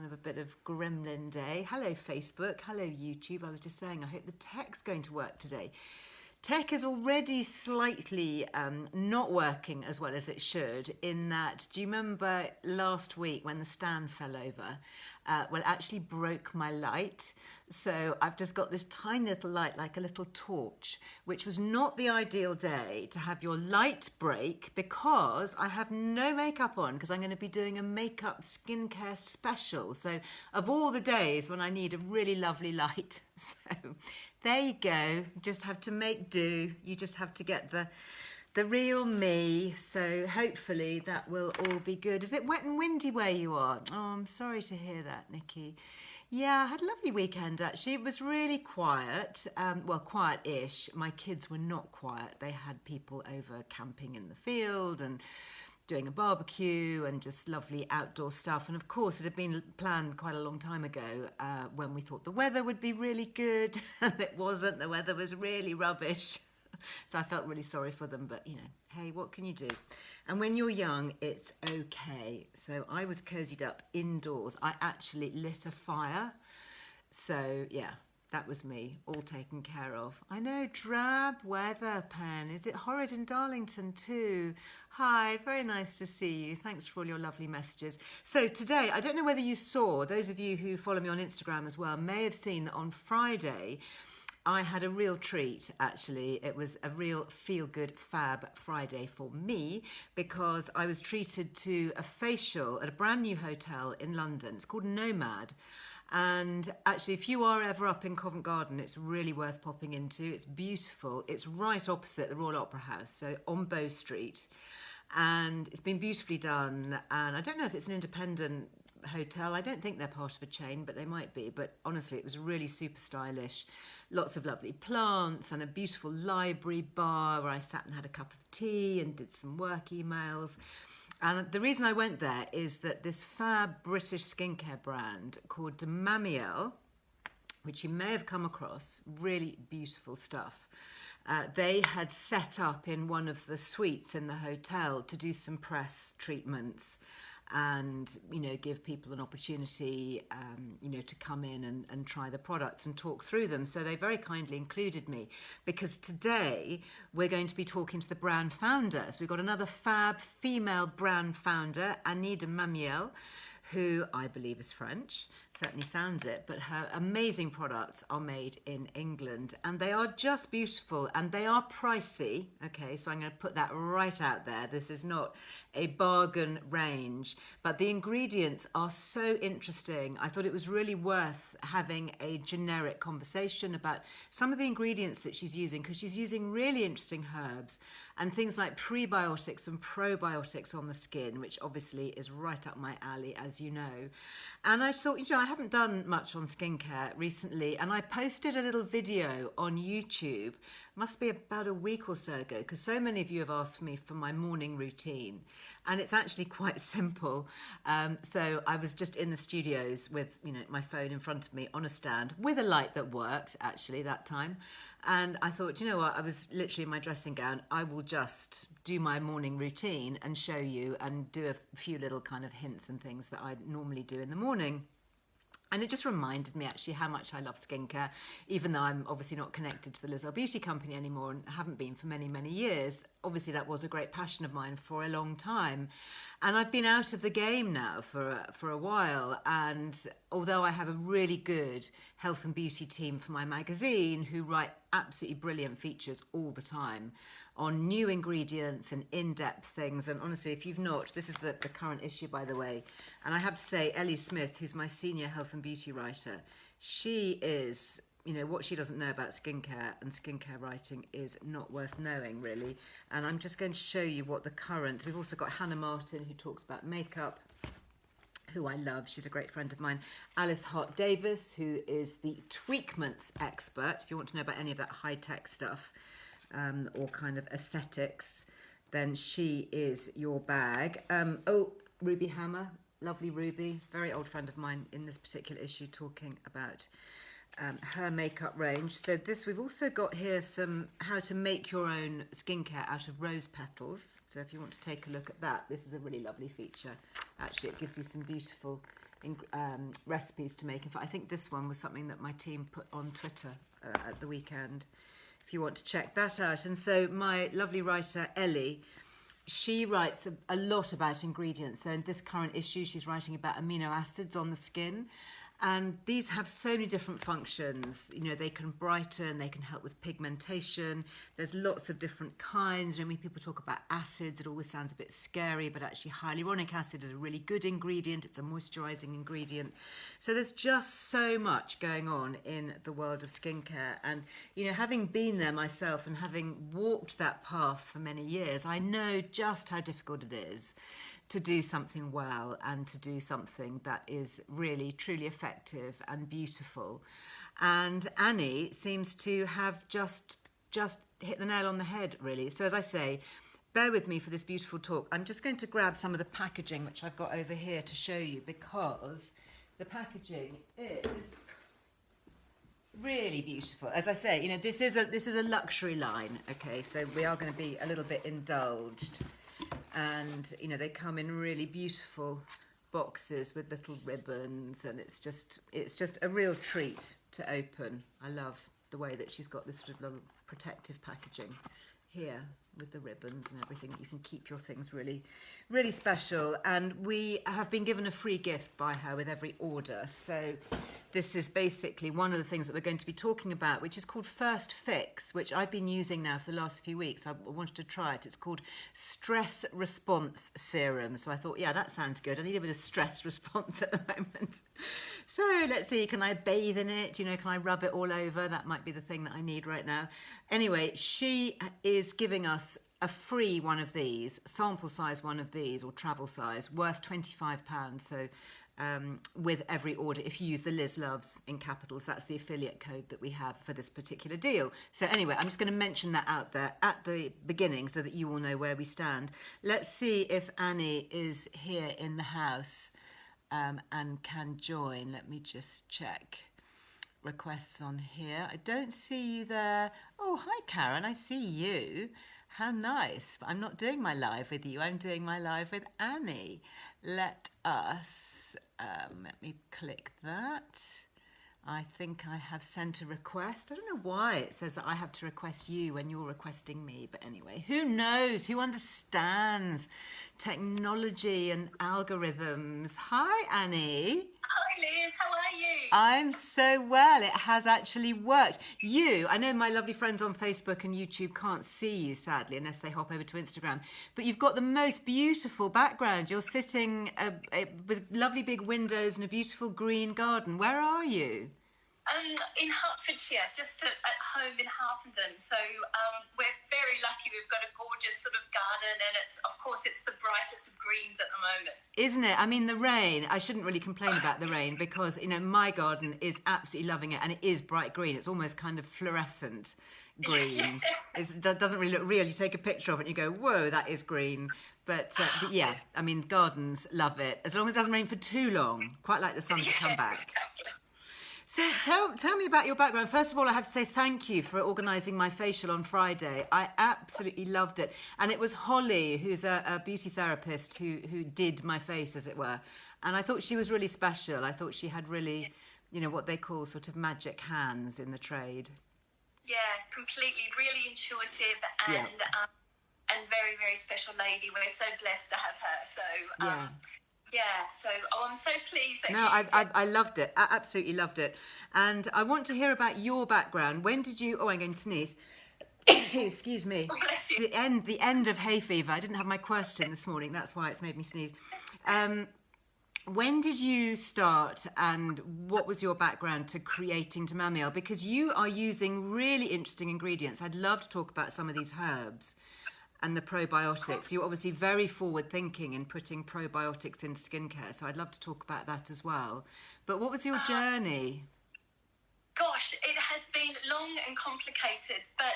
kind of a bit of gremlin day. Hello Facebook, hello YouTube. I was just saying I hope the tech's going to work today. Tech is already slightly not working as well as it should, in that, do you remember last week when the stand fell over? Well, it actually broke my light. So I've just got this tiny little light, like a little torch, which was not the ideal day to have your light break, because I have no makeup on, because I'm going to be doing a makeup skincare special. So of all the days when I need a really lovely light, so there you go. Just have to make do. You just have to get the real me. So hopefully that will all be good. Is it wet and windy where you are? Oh, I'm sorry to hear that, Nikki. Yeah, I had a lovely weekend actually. It was really quiet, well, quiet-ish. My kids were not quiet. They had people over camping in the field and doing a barbecue and just lovely outdoor stuff. And of course, it had been planned quite a long time ago when we thought the weather would be really good, and it wasn't. The weather was really rubbish. So I felt really sorry for them, but you know, hey, what can you do? And when you're young, it's okay. So I was cozied up indoors. I actually lit a fire. So yeah, that was me, all taken care of. I know, drab weather, Pen. Is it horrid in Darlington too? Hi, very nice to see you. Thanks for all your lovely messages. So today, I don't know whether you saw, those of you who follow me on Instagram as well may have seen that on Friday, I had a real treat, actually. It was a real feel-good fab Friday for me, because I was treated to a facial at a brand new hotel in London. It's called Nomad. And actually, if you are ever up in Covent Garden, it's really worth popping into. It's beautiful. It's right opposite the Royal Opera House, so on Bow Street. And it's been beautifully done. And I don't know if it's an independent hotel. I don't think they're part of a chain, but they might be. But honestly, it was really super stylish. Lots of lovely plants and a beautiful library bar where I sat and had a cup of tea and did some work emails. And the reason I went there is that this fab British skincare brand called Mamiel, which you may have come across, really beautiful stuff. They had set up in one of the suites in the hotel to do some press treatments and, you know, give people an opportunity, you know, to come in and try the products and talk through them. So they very kindly included me, because today we're going to be talking to the brand founder. So we've got another fab female brand founder, Anida Mamiel, who I believe is French, certainly sounds it, but her amazing products are made in England, and they are just beautiful, and they are pricey. Okay, so I'm going to put that right out there. This is not a bargain range, but the ingredients are so interesting. I thought it was really worth having a generic conversation about some of the ingredients that she's using, because she's using really interesting herbs and things like prebiotics and probiotics on the skin, which obviously is right up my alley, as you know. And I thought, you know, I haven't done much on skincare recently, and I posted a little video on YouTube, must be about a week or so ago, because so many of you have asked me for my morning routine, and it's actually quite simple. So I was just in the studios with, you know, my phone in front of me on a stand with a light that worked actually that time. And I thought, you know what, I was literally in my dressing gown. I will just do my morning routine and show you and do a few little kind of hints and things that I normally do in the morning. And it just reminded me actually how much I love skincare, even though I'm obviously not connected to the Liz Earle Beauty Company anymore and haven't been for many, many years. Obviously that was a great passion of mine for a long time. And I've been out of the game now for a while. And although I have a really good health and beauty team for my magazine who write absolutely brilliant features all the time on new ingredients and in-depth things. And honestly, if you've not, this is the current issue, by the way. And I have to say, Ellie Smith, who's my senior health and beauty writer, she is, you know, what she doesn't know about skincare and skincare writing is not worth knowing, really. And I'm just going to show you what the current, we've also got Hannah Martin, who talks about makeup, who I love. She's a great friend of mine. Alice Hart Davis, who is the tweakments expert. If you want to know about any of that high-tech stuff or kind of aesthetics, then she is your bag. Oh, Ruby Hammer, lovely Ruby, very old friend of mine in this particular issue, talking about her makeup range. So this, we've also got here some how to make your own skincare out of rose petals. So if you want to take a look at that, this is a really lovely feature. Actually, it gives you some beautiful recipes to make. In fact, I think this one was something that my team put on Twitter at the weekend, if you want to check that out. And so my lovely writer, Ellie, she writes a lot about ingredients. So in this current issue, she's writing about amino acids on the skin. And these have so many different functions. You know, they can brighten, they can help with pigmentation. There's lots of different kinds. When people talk about acids, it always sounds a bit scary, but actually hyaluronic acid is a really good ingredient. It's a moisturizing ingredient. So there's just so much going on in the world of skincare. And, you know, having been there myself and having walked that path for many years, I know just how difficult it is to do something well and to do something that is really truly effective and beautiful. And Annie seems to have just hit the nail on the head, really. So as I say, bear with me for this beautiful talk. I'm just going to grab some of the packaging which I've got over here to show you, because the packaging is really beautiful. As I say, you know, this is a luxury line, okay, so we are going to be a little bit indulged. And, you know, they come in really beautiful boxes with little ribbons, and it's just a real treat to open. I love the way that she's got this sort of little protective packaging here with the ribbons and everything. You can keep your things really, really special. And we have been given a free gift by her with every order. So this is basically one of the things that we're going to be talking about, which is called First Fix, which I've been using now for the last few weeks. I wanted to try it. It's called Stress Response Serum. So I thought, yeah, that sounds good. I need a bit of stress response at the moment. So let's see, can I bathe in it? You know, can I rub it all over? That might be the thing that I need right now. Anyway, she is giving us a free one of these, sample size one of these, or travel size, worth £25. So with every order, if you use the Liz Loves in capitals, that's the affiliate code that we have for this particular deal. So anyway, I'm just going to mention that out there at the beginning so that you all know where we stand. Let's see if Annie is here in the house and can join. Let me just check requests on here. I don't see you there. Oh, hi Karen, I see you. How nice. But I'm not doing my live with you. I'm doing my live with Annie. Let me click that. I think I have sent a request. I don't know why it says that I have to request you when you're requesting me. But anyway, who knows? Who understands technology and algorithms? Hi, Annie. Hi, Liz. How are you? I'm so well. It has actually worked. I know my lovely friends on Facebook and YouTube can't see you, sadly, unless they hop over to Instagram. But you've got the most beautiful background. You're sitting with lovely big windows and a beautiful green garden. Where are you? In Hertfordshire, just at home in Harpenden. So we're very lucky. We've got a gorgeous sort of garden, and it's the brightest of greens at the moment. Isn't it? I mean, the rain, I shouldn't really complain about the rain, because, you know, my garden is absolutely loving it, and it is bright green. It's almost kind of fluorescent green. It doesn't really look real. You take a picture of it and you go, whoa, that is green. But yeah, I mean, gardens love it, as long as it doesn't rain for too long. Quite like the sun to come back. Exactly. So tell me about your background. First of all, I have to say thank you for organising my facial on Friday. I absolutely loved it. And it was Holly, who's a beauty therapist, who did my face, as it were. And I thought she was really special. I thought she had really, you know, what they call sort of magic hands in the trade. Yeah, completely. Really intuitive and very, very special lady. We're so blessed to have her. So I'm so pleased that I loved it. I absolutely loved it. And I want to hear about your background. When did you... Oh, I'm going to sneeze. Excuse me. Oh, bless you. The end of hay fever. I didn't have my quercetin this morning. That's why it's made me sneeze. When did you start, and what was your background to creating Tamamiel? Because you are using really interesting ingredients. I'd love to talk about some of these herbs and the probiotics. You're obviously very forward-thinking in putting probiotics into skincare, so I'd love to talk about that as well. But what was your journey? Gosh, it has been long and complicated, but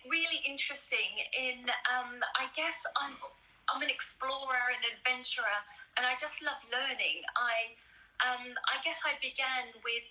really interesting. I guess I'm an explorer and adventurer, and I just love learning. I guess I began with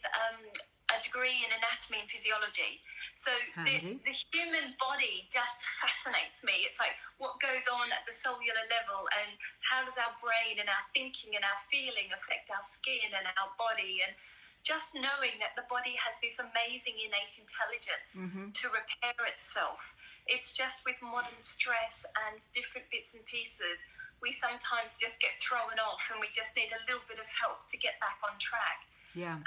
a degree in anatomy and physiology, So the human body just fascinates me. It's like what goes on at the cellular level, and how does our brain and our thinking and our feeling affect our skin and our body, and just knowing that the body has this amazing innate intelligence to repair itself. It's just with modern stress and different bits and pieces, we sometimes just get thrown off, and we just need a little bit of help to get back on track. Yeah.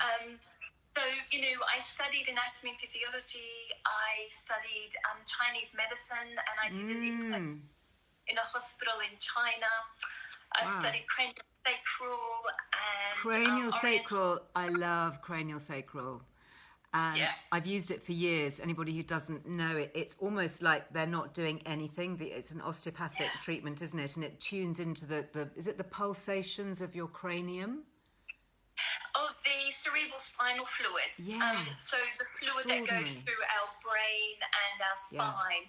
So, I studied anatomy and physiology. I studied Chinese medicine, and I did an in a hospital in China. I've studied craniosacral and craniosacral. I love craniosacral. And I've used it for years. Anybody who doesn't know it, it's almost like they're not doing anything. It's an osteopathic treatment, isn't it? And it tunes into is it the pulsations of your cranium? Of the cerebral spinal fluid. Yeah. So the fluid that goes through our brain and our spine.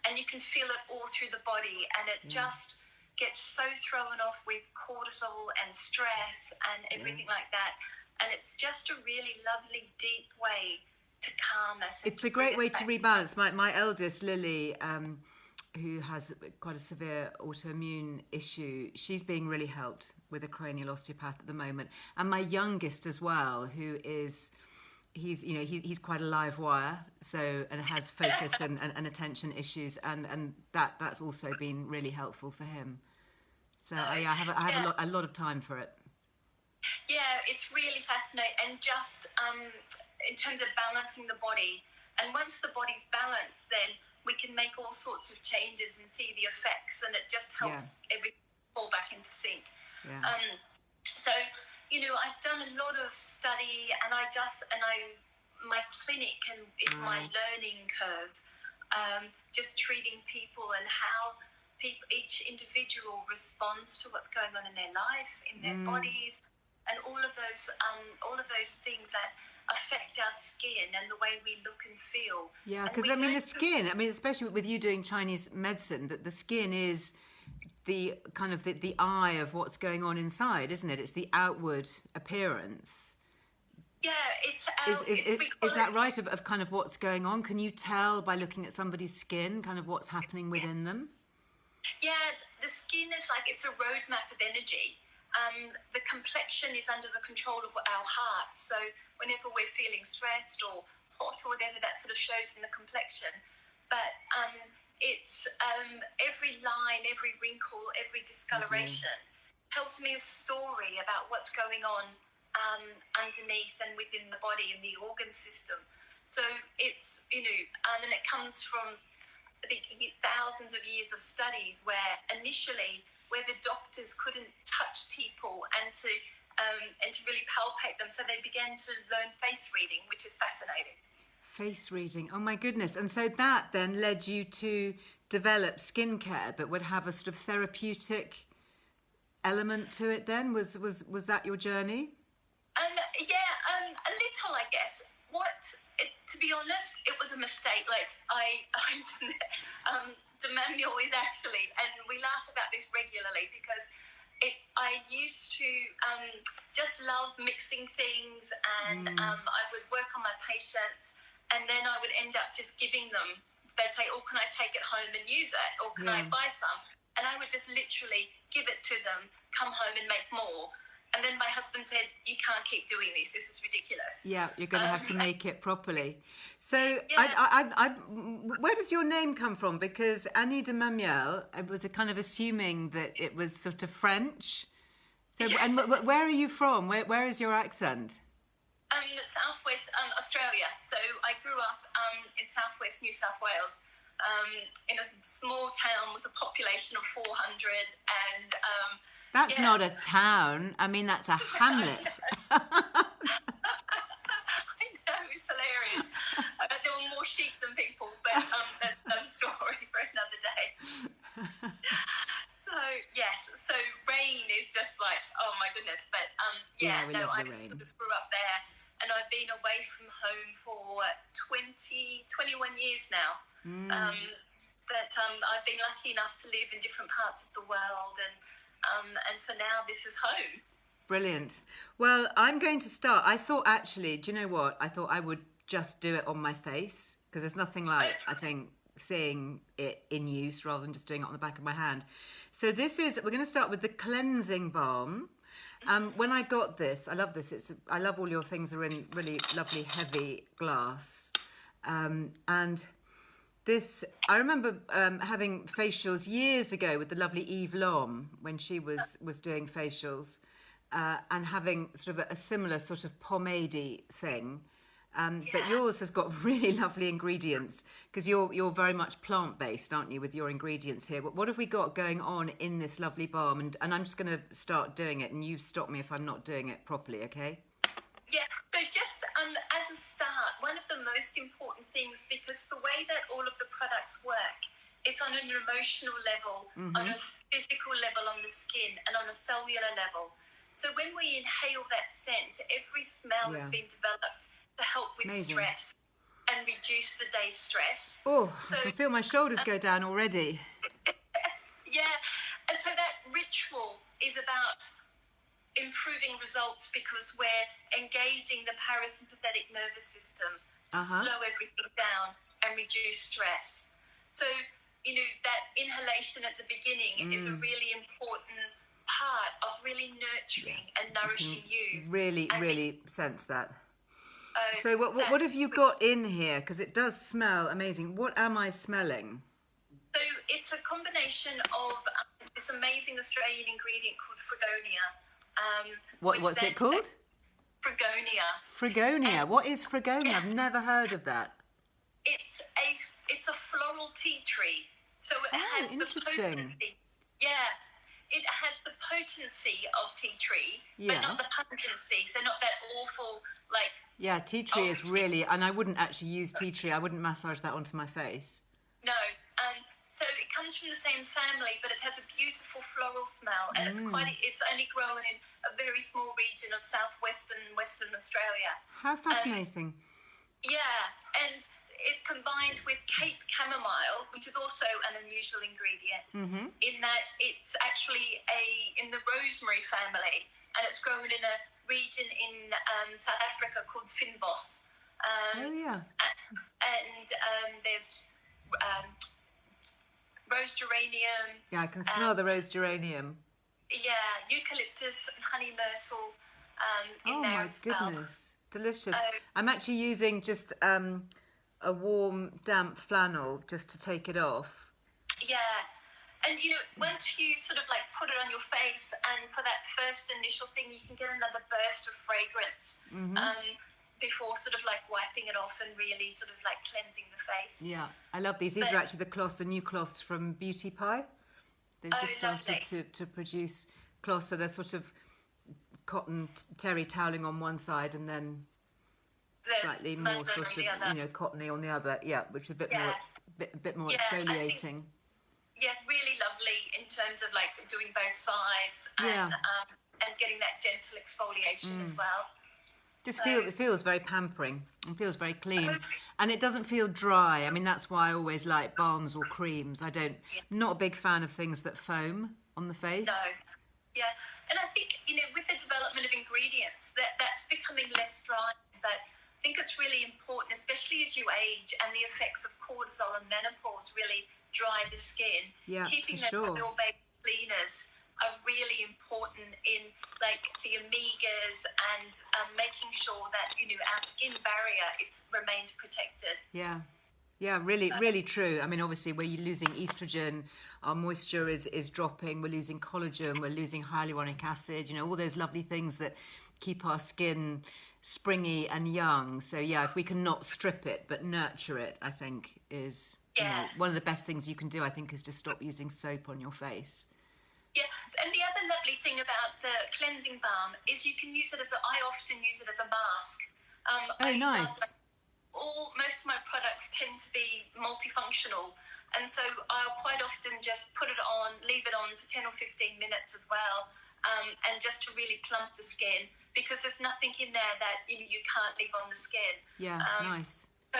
And you can feel it all through the body, and it just gets so thrown off with cortisol and stress and everything like that. And it's just a really lovely, deep way to calm us. It's a great way to rebalance. My eldest, Lily, who has quite a severe autoimmune issue, she's being really helped with a cranial osteopath at the moment. And my youngest as well, who is, he's quite a live wire, and has focus and attention issues, and that's also been really helpful for him. So I have a lot of time for it. Yeah, it's really fascinating, and just in terms of balancing the body. And once the body's balanced, then we can make all sorts of changes and see the effects, and it just helps everything fall back into sync. Yeah. So, I've done a lot of study, and my clinic is my learning curve, just treating people and how each individual responds to what's going on in their life, in their bodies, and all of those things that affect our skin and the way we look and feel. Yeah, because the skin, especially with you doing Chinese medicine, that the skin is the kind of the eye of what's going on inside, isn't it? It's the outward appearance. Yeah, it's is that right, of kind of what's going on? Can you tell by looking at somebody's skin kind of what's happening within them? Yeah, the skin is like, it's a roadmap of energy. The complexion is under the control of our heart. So whenever we're feeling stressed or hot or whatever, that sort of shows in the complexion. But it's every line, every wrinkle, every discoloration tells me a story about what's going on underneath and within the body and the organ system. So it's, and it comes from the thousands of years of studies where the doctors couldn't touch people and to really palpate them, so they began to learn face reading, which is fascinating. Face reading, oh my goodness! And so that then led you to develop skincare that would have a sort of therapeutic element to it. Then was that your journey? A little, I guess. To be honest, it was a mistake. Like Demamiel is actually, and we laugh about this regularly because I used to just love mixing things, and I would work on my patients, and then I would end up just giving them. They'd say, "Oh, can I take it home and use it, or can I buy some?" And I would just literally give it to them, come home and make more. And then my husband said, "You can't keep doing this. This is ridiculous." Yeah, you're going to have to make it properly. So, I, where does your name come from? Because Annie de Mamiel, I was kind of assuming that it was sort of French. So, and where are you from? Where is your accent? Southwest Australia. So I grew up in Southwest New South Wales, in a small town with a population of 400, and. That's not a town. That's a hamlet. I know, it's hilarious. There were more sheep than people, but that's another story for another day. So rain is just like, oh my goodness. But I sort of grew up there, and I've been away from home for 21 years now. But I've been lucky enough to live in different parts of the world, and for now, this is home. Brilliant. Well, I'm going to start. I thought, actually, do you know what? I thought I would just do it on my face, because there's nothing like, I think, seeing it in use rather than just doing it on the back of my hand. So we're going to start with the cleansing balm. When I got this, I love this. I love all your things are in really lovely heavy glass. And this, I remember having facials years ago with the lovely Eve Lom when she was doing facials, and having sort of a similar sort of pomade-y thing. But yours has got really lovely ingredients, because you're very much plant-based, aren't you, with your ingredients here? What have we got going on in this lovely balm? And I'm just going to start doing it, and you stop me if I'm not doing it properly, okay? Yeah, so just as a start, one of the most important things, because the way that all of the products work, it's on an emotional level, on a physical level on the skin, and on a cellular level. So when we inhale that scent, every smell has been developed to help with stress and reduce the day's stress. Oh, so, I can feel my shoulders go down already. Yeah, and so that ritual is about improving results, because we're engaging the parasympathetic nervous system to slow everything down and reduce stress. So, that inhalation at the beginning is a really important part of really nurturing and nourishing you. Really sense that. So what have you got in here? Because it does smell amazing. What am I smelling? So it's a combination of this amazing Australian ingredient called Fregonia. What's it called? Fregonia. Fregonia. What is Fregonia? I've never heard of that. It's a floral tea tree. So it has the potency. Yeah. It has the potency of tea tree, but not the pungency. So not that awful, like... Yeah, tea tree is really... And I wouldn't actually use tea tree. I wouldn't massage that onto my face. No. So it comes from the same family, but it has a beautiful floral smell. And it's only grown in a very small region of southwestern Western Australia. How fascinating. And it combined with Cape chamomile, which is also an unusual ingredient, in that it's actually in the rosemary family, and it's grown in a region in South Africa called Fynbos. And there's rose geranium. Yeah, I can smell the rose geranium. Yeah, eucalyptus and honey myrtle in there as well. Oh my goodness, delicious. I'm actually using just a warm, damp flannel just to take it off. Yeah, and once you sort of like put it on your face, and for that first initial thing, you can get another burst of fragrance before sort of like wiping it off and really sort of like cleansing the face. Yeah, I love these. These are actually the new cloths from Beauty Pie. They've just started to produce cloths, so they're sort of cotton terry toweling on one side, and then slightly more sort of cottony on the other, which is a bit more exfoliating. Really lovely in terms of like doing both sides and getting that gentle exfoliation as well. It feels very pampering and feels very clean, and it doesn't feel dry. I mean, that's why I always like balms or creams. Not a big fan of things that foam on the face. No, and I think with the development of ingredients, that's becoming less dry, but I think it's really important, especially as you age and the effects of cortisol and menopause really dry the skin. Yeah, keeping for sure. oil-based cleaners are really important in like the omegas and making sure that our skin barrier remains protected. Yeah, really true. I mean, obviously, we're losing estrogen, our moisture is dropping, we're losing collagen, we're losing hyaluronic acid, all those lovely things that keep our skin springy and young. So if we can not strip it but nurture it, I think is one of the best things you can do, I think, is to stop using soap on your face. Yeah, and the other lovely thing about the cleansing balm is you can use it I often use it as a mask. Nice. Most of my products tend to be multifunctional, and so I'll quite often just put it on, leave it on for 10 or 15 minutes as well, and just to really plump the skin, because there's nothing in there that you can't leave on the skin. Yeah, nice. So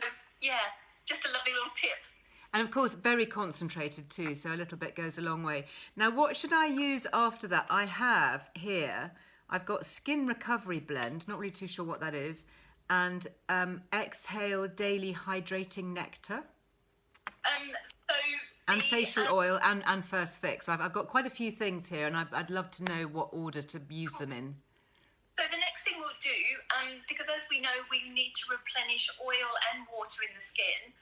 just a lovely little tip. And of course, very concentrated too, so a little bit goes a long way. Now, what should I use after that? I have here, I've got Skin Recovery Blend, not really too sure what that is, and exhale daily hydrating nectar. So and facial oil and first fix. I've got quite a few things here, and I'd love to know what order to use them in. So the next thing we'll do, because as we know, we need to replenish oil and water in the skin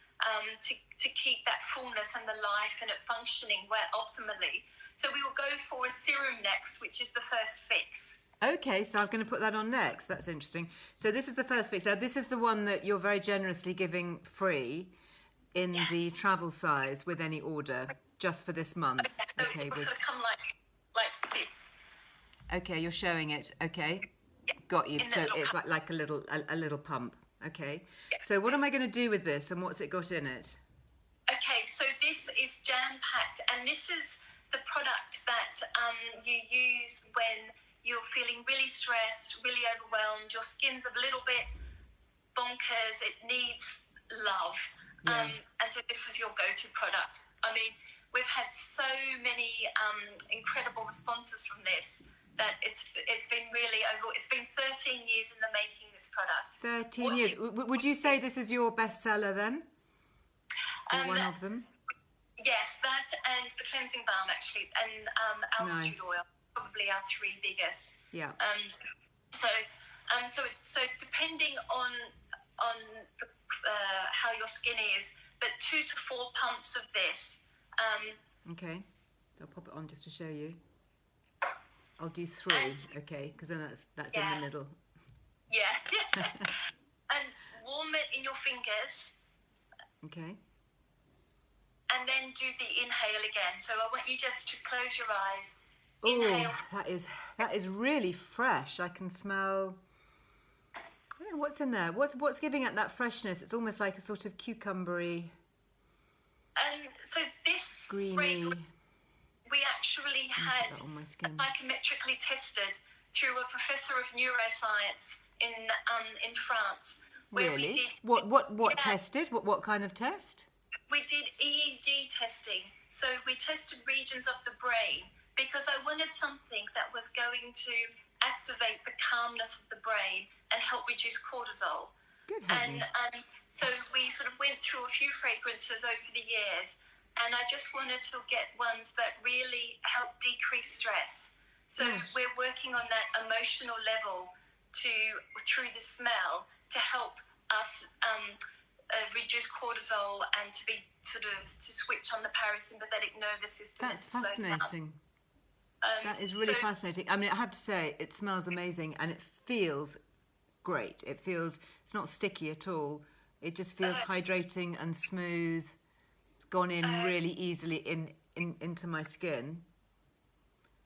to keep that fullness and the life and it functioning optimally. So we will go for a serum next, which is the first fix. Okay, so I'm going to put that on next. That's interesting. So this is the first fix. Now, this is the one that you're very generously giving free in the travel size with any order, just for this month. Okay, so it will sort of come like this. Okay, you're showing it. Okay, got you. So it's like a little pump. Okay. So what am I going to do with this, and what's it got in it? Okay, so this is jam-packed, and this is the product that you use when you're feeling really stressed, really overwhelmed, your skin's a little bit bonkers, it needs love. And so this is your go-to product. I mean, we've had so many incredible responses from this that it's been really over. It's been 13 years in the making, this product. 13 years. Would you say this is your bestseller then? Or one of them? Yes, that and the cleansing balm actually, and altitude oil, probably our three biggest. Yeah. So depending on the, how your skin is, but 2 to 4 pumps of this. Okay, I'll pop it on just to show you. I'll do 3, okay, because then that's in the middle. Yeah. And warm it in your fingers. Okay. And then do the inhale again. So I want you just to close your eyes. Oh, that is really fresh. I can smell. I don't know what's in there. What's giving it that freshness? It's almost like a sort of cucumbery. So this greeny. spray we actually had psychometrically tested through a professor of neuroscience in France. Where Really? We did, what tested? What kind of test? We did Eeg testing. So we tested regions of the brain because I wanted something that was going to activate the calmness of the brain and help reduce cortisol. Good. And so we sort of went through a few fragrances over the years, and I just wanted to get ones that really help decrease stress. So we're working on that emotional level through the smell to help us reduce cortisol and to switch on the parasympathetic nervous system. That's fascinating. That is really fascinating. I mean, I have to say, it smells amazing and it feels great. It's not sticky at all. It just feels hydrating and smooth. It's gone in really easily into my skin.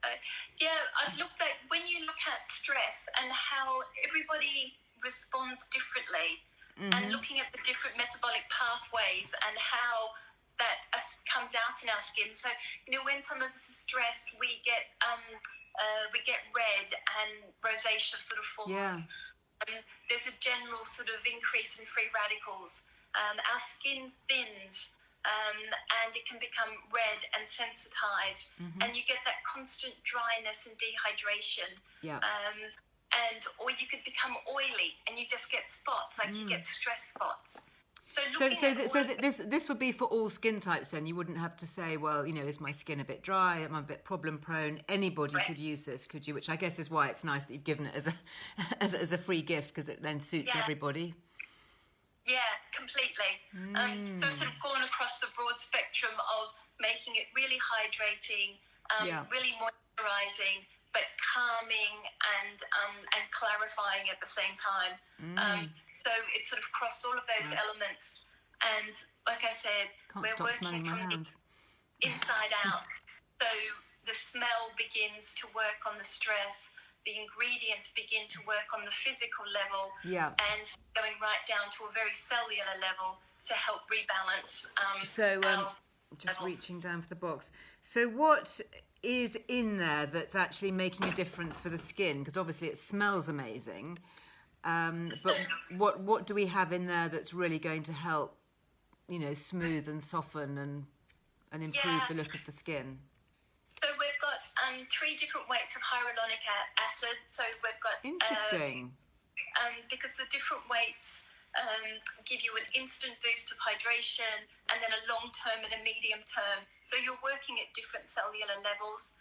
I've looked at, when you look at stress and how everybody responds differently, and looking at the different metabolic pathways and how that comes out in our skin. So, when some of us are stressed, we get red and rosacea sort of forms. Yeah. There's a general sort of increase in free radicals. Our skin thins, and it can become red and sensitized, and you get that constant dryness and dehydration. Yeah. Or you could become oily and you just get spots, like you get stress spots. So this would be for all skin types then? You wouldn't have to say, well, is my skin a bit dry? Am I a bit problem prone? Anybody could use this, could you? Which I guess is why it's nice that you've given it as a free gift, because it then suits everybody. Yeah, completely. So we've sort of gone across the broad spectrum of making it really hydrating, really moisturizing, but calming and clarifying at the same time. So it's sort of crossed all of those elements. And like I said, we're working from the inside out. So the smell begins to work on the stress. The ingredients begin to work on the physical level. And going right down to a very cellular level to help rebalance. Just reaching down for the box. So what is in there that's actually making a difference for the skin? Because obviously it smells amazing, but what do we have in there that's really going to help, smooth and soften and improve the look of the skin? So we've got 3 different weights of hyaluronic acid. So we've got interesting. because the different weights give you an instant boost of hydration and then a long term and a medium term. So you're working at different cellular levels.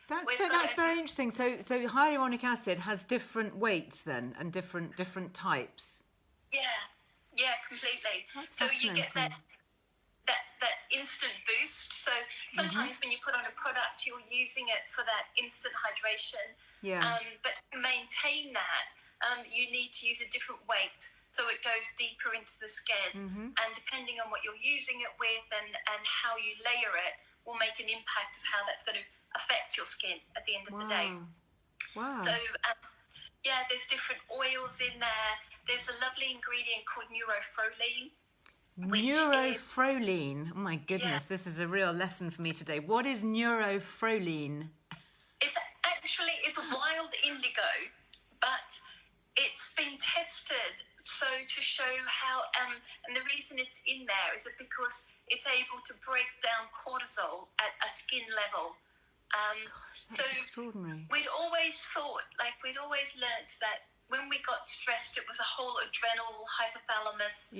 That's very interesting. So hyaluronic acid has different weights then, and different types. Yeah, completely. That's so you get fascinating. that instant boost. So sometimes when you put on a product, you're using it for that instant hydration. Yeah. But to maintain that, you need to use a different weight, so it goes deeper into the skin. And depending on what you're using it with and how you layer it, will make an impact of how that's going to affect your skin at the end of the day. Wow. So there's different oils in there. There's a lovely ingredient called Neurophroline. Neuroproline. Oh my goodness, this is a real lesson for me today. What is neuroproline? It's wild indigo, but it's been tested to show how, and the reason it's in there is because it's able to break down cortisol at a skin level. Gosh, that's extraordinary. We'd always learnt that when we got stressed, it was a whole adrenal, hypothalamus,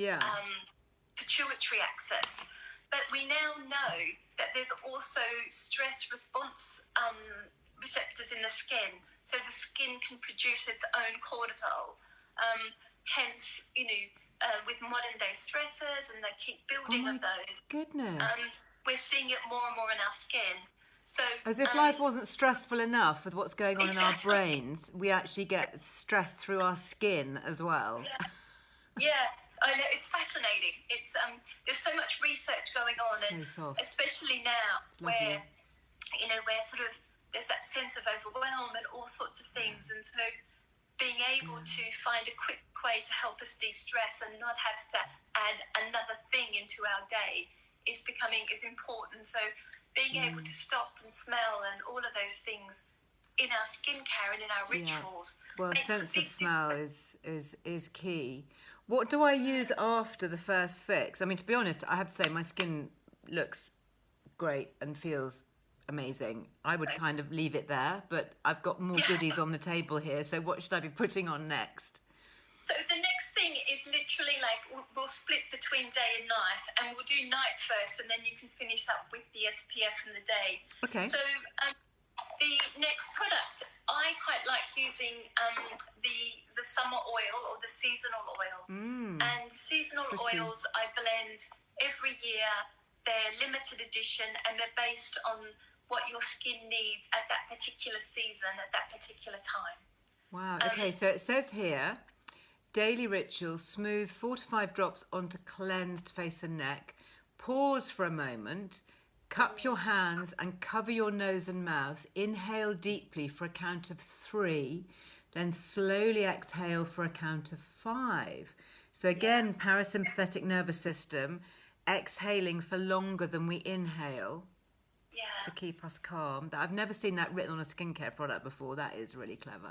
pituitary axis. But we now know that there's also stress response receptors in the skin, so the skin can produce its own cortisol. Hence, with modern day stressors, and they keep building of those. Goodness. We're seeing it more and more in our skin. So, as if life wasn't stressful enough with what's going on in our brains, we actually get stress through our skin as well. Yeah, I know, it's fascinating. It's there's so much research going on, and soft. Especially now where sort of there's that sense of overwhelm and all sorts of things, and so being able to find a quick way to help us de-stress and not have to add another thing into our day is important. So being able to stop and smell and all of those things in our skincare and in our rituals. Well, sense of smell is key. What do I use after the first fix? I mean, to be honest, I have to say my skin looks great and feels amazing. I would kind of leave it there, but I've got more goodies on the table here. So what should I be putting on next? So the next thing is literally like we'll split between day and night, and we'll do night first, and then you can finish up with the SPF in the day. Okay. So the next product, I quite like using the summer oil or the seasonal oil. And seasonal oils I blend every year. They're limited edition, and they're based on what your skin needs at that particular season, at that particular time. Wow. Okay, so it says here, daily ritual, smooth 4 to 5 drops onto cleansed face and neck. Pause for a moment, cup your hands and cover your nose and mouth. Inhale deeply for a count of 3, then slowly exhale for a count of 5. So again, parasympathetic nervous system, exhaling for longer than we inhale to keep us calm. I've never seen that written on a skincare product before. That is really clever.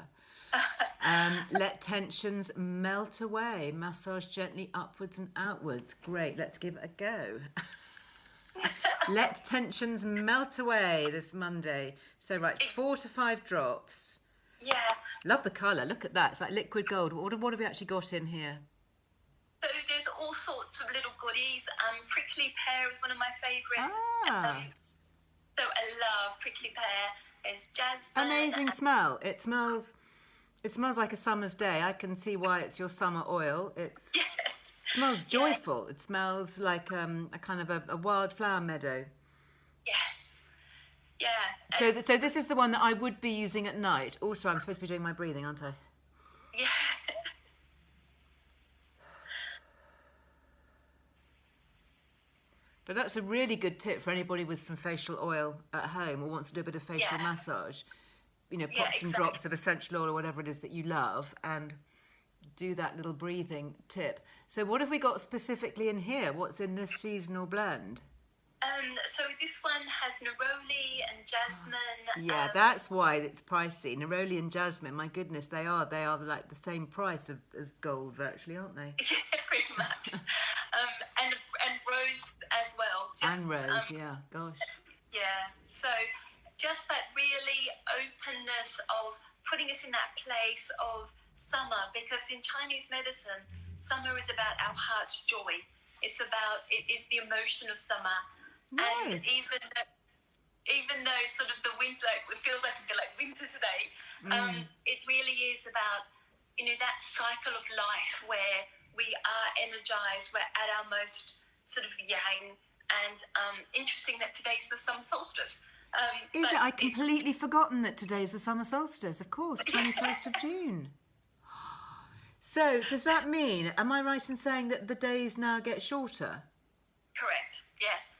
Let tensions melt away. Massage gently upwards and outwards. Great, let's give it a go. Let tensions melt away this Monday. So 4 to 5 drops. Yeah. Love the colour. Look at that. It's like liquid gold. What have we actually got in here? So there's all sorts of little goodies. Prickly pear is one of my favourites. So I love prickly pear. There's jasmine. Amazing smell. It smells like a summer's day. I can see why it's your summer oil. It smells joyful. It smells like a kind of a wildflower meadow. Yes. Yeah. So this is the one that I would be using at night. Also, I'm supposed to be doing my breathing, aren't I? Yeah. But that's a really good tip for anybody with some facial oil at home or wants to do a bit of facial massage. Pop some drops of essential oil or whatever it is that you love and do that little breathing tip. So what have we got specifically in here? What's in this seasonal blend? So this one has neroli and jasmine. Yeah, that's why it's pricey. Neroli and jasmine, my goodness, they are like the same price as gold virtually, aren't they? Yeah, pretty much. And rose as well. And rose, gosh. Yeah, so just that really openness of putting us in that place of summer, because in Chinese medicine, summer is about our heart's joy. It is the emotion of summer. And Nice. even though sort of the winter, it feels like a bit like winter today, it really is about, that cycle of life where we are energized, we're at our most sort of yang. And interesting that today's the summer solstice. Is it? I'd completely forgotten that today's the summer solstice, of course, 21st of June. So does that mean, am I right in saying that the days now get shorter? Correct, yes.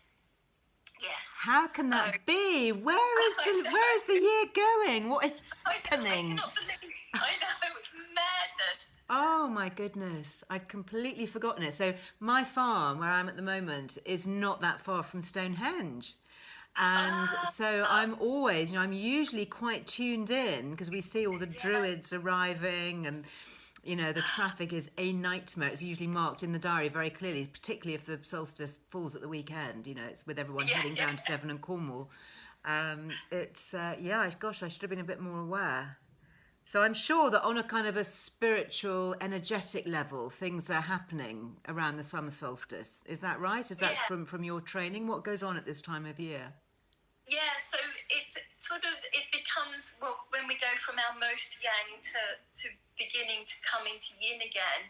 Yes. How can that be? Where is the year going? What is happening? I know, it's madness. Oh my goodness, I'd completely forgotten it. So my farm, where I'm at the moment, is not that far from Stonehenge. And so I'm always, I'm usually quite tuned in because we see all the druids arriving and, the traffic is a nightmare. It's usually marked in the diary very clearly, particularly if the solstice falls at the weekend. It's with everyone heading down to Devon and Cornwall. Gosh, I should have been a bit more aware. So I'm sure that on a kind of a spiritual, energetic level, things are happening around the summer solstice. Is that right? Is that from your training? What goes on at this time of year? Yeah, so it becomes, when we go from our most yang to beginning to come into yin again.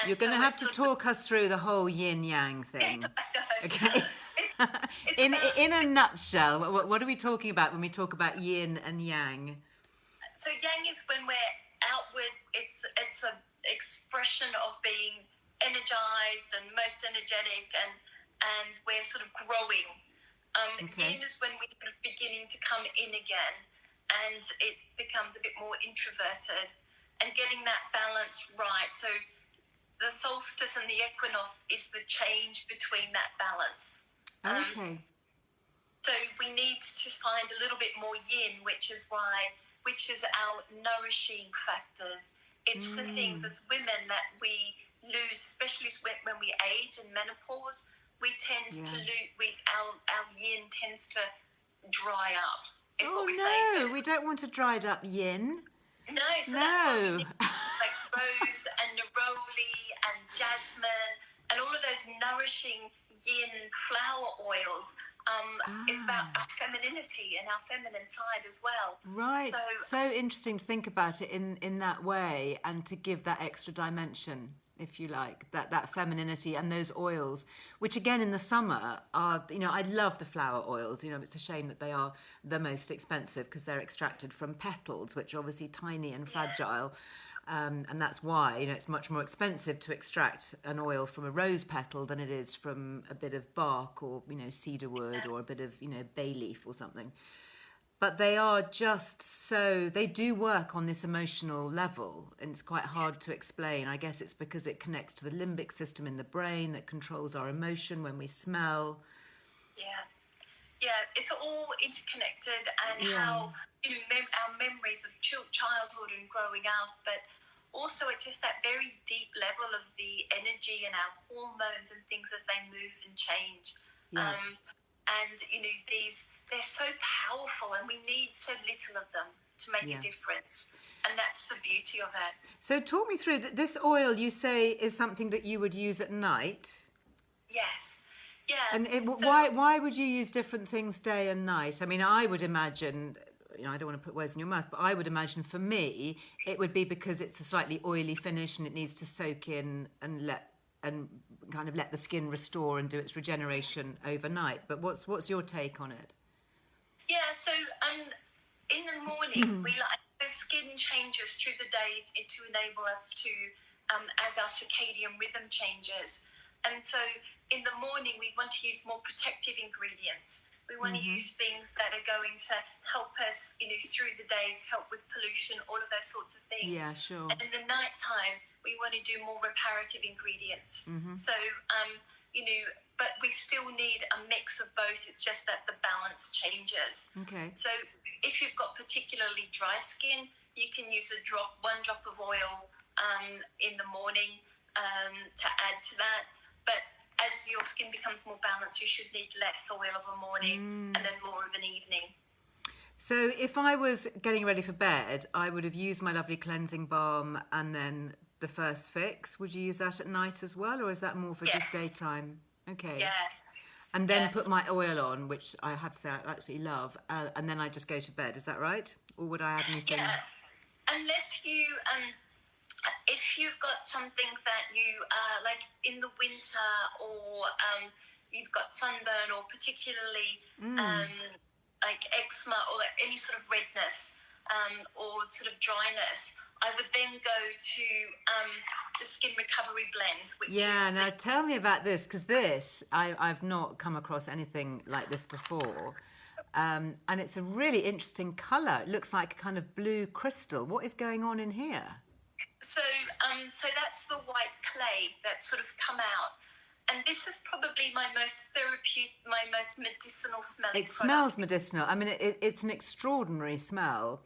And you're going to have to talk us through the whole yin yang thing. Okay. In a nutshell, what are we talking about when we talk about yin and yang? So yang is when we're outward. It's an expression of being energized and most energetic, and we're sort of growing. Yin is when we're sort of beginning to come in again, and it becomes a bit more introverted, and getting that balance right. So the solstice and the equinox is the change between that balance. Okay. So we need to find a little bit more yin, which is our nourishing factors. It's the things as women that we lose, especially when we age and menopause. We tend to lose. Our yin tends to dry up. Is what we say. So, we don't want a dried up yin. No, so that's why we need like rose and neroli and jasmine and all of those nourishing yin flower oils. It's about our femininity and our feminine side as well. Right. So interesting to think about it in that way, and to give that extra dimension, if you like, that femininity and those oils, which again in the summer are, I love the flower oils. It's a shame that they are the most expensive because they're extracted from petals, which are obviously tiny and fragile. And that's why, it's much more expensive to extract an oil from a rose petal than it is from a bit of bark or, cedar wood or a bit of, bay leaf or something. But they are they do work on this emotional level, and it's quite hard to explain. I guess it's because it connects to the limbic system in the brain that controls our emotion when we smell. Yeah, it's all interconnected, and how our memories of childhood and growing up, but also at just that very deep level of the energy and our hormones and things as they move and change. They're so powerful, and we need so little of them to make a difference. And that's the beauty of it. So talk me through this oil. You say is something that you would use at night. Yes. Yeah. And why would you use different things day and night? I mean, I would imagine, I don't want to put words in your mouth, but I would imagine for me, it would be because it's a slightly oily finish and it needs to soak in and kind of let the skin restore and do its regeneration overnight. But what's your take on it? Yeah, so in the morning, the skin changes through the day to enable us to, as our circadian rhythm changes. And so in the morning, we want to use more protective ingredients. We want to use things that are going to help us, through the day, to help with pollution, all of those sorts of things. Yeah, sure. And in the nighttime, we want to do more reparative ingredients. So, but we still need a mix of both. It's just that the balance changes. Okay. So if you've got particularly dry skin, you can use one drop of oil in the morning to add to that. But as your skin becomes more balanced, you should need less oil of a morning and then more of an evening. So if I was getting ready for bed, I would have used my lovely cleansing balm and then the first fix. Would you use that at night as well, or is that more for just daytime? Okay. Yeah. And then put my oil on, which I have to say I absolutely love, and then I just go to bed. Is that right? Or would I add anything? Yeah. Unless you, if you've got something that you, like in the winter, or you've got sunburn, or particularly like eczema, or like any sort of redness, or sort of dryness, I would then go to the Skin Recovery Blend, which is... Now tell me about this, because I've not come across anything like this before. And it's a really interesting colour. It looks like a kind of blue crystal. What is going on in here? So that's the white clay that's sort of come out. And this is probably my most therapeutic, my most medicinal smelling product. Smells medicinal. I mean, it's an extraordinary smell.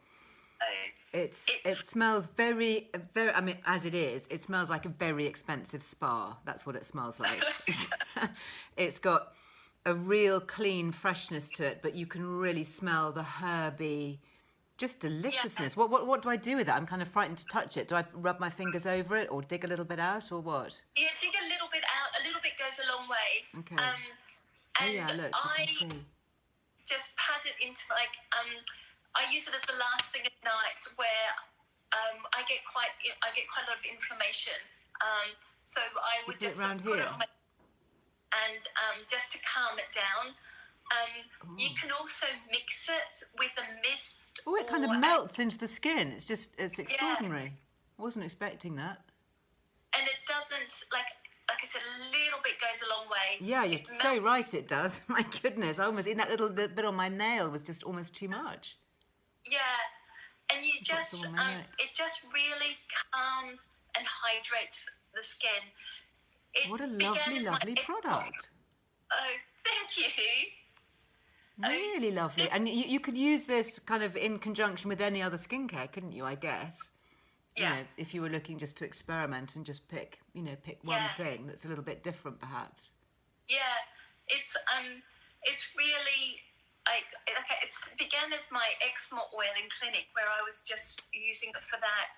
It smells very, very, I mean, as it is, it smells like a very expensive spa. That's what it smells like. It's got a real clean freshness to it, but you can really smell the herby, just deliciousness. Yeah. What do I do with that? I'm kind of frightened to touch it. Do I rub my fingers over it or dig a little bit out, or what? Yeah, dig a little bit out. A little bit goes a long way. Okay. Look, I just pat it into I use it as the last thing at night where I get quite a lot of inflammation. So I would just around put here, it on my, and just to calm it down. You can also mix it with a mist. Oh, it kind of melts into the skin. It's extraordinary. I wasn't expecting that. And it doesn't, like I said, a little bit goes a long way. Yeah, you're so right, it does. My goodness, even that little bit on my nail was just almost too much. Yeah, and you just, it just really calms and hydrates the skin. What a lovely product. Oh, thank you. Really lovely. And you could use this kind of in conjunction with any other skincare, couldn't you, I guess? Yeah. You know, if you were looking just to experiment and just pick one thing that's a little bit different, perhaps. Yeah, it's really... it began as my eczema oil in clinic, where I was just using it for that,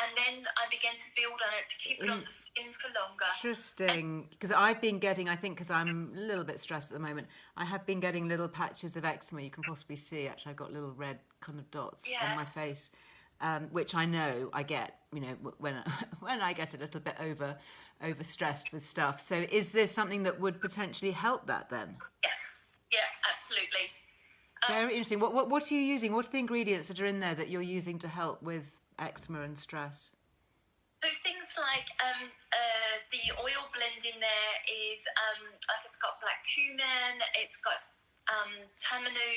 and then I began to build on it to keep it on the skin for longer. Interesting, because I've been getting, I think because I'm a little bit stressed at the moment, I have been getting little patches of eczema. You can possibly see, actually, I've got little red kind of dots on my face, which I know I get, when I get a little bit overstressed with stuff. So is this something that would potentially help that then? Yes, yeah, absolutely. Very interesting. What are you using? What are the ingredients that are in there that you're using to help with eczema and stress? So things like the oil blend in there is it's got black cumin, it's got tamanu,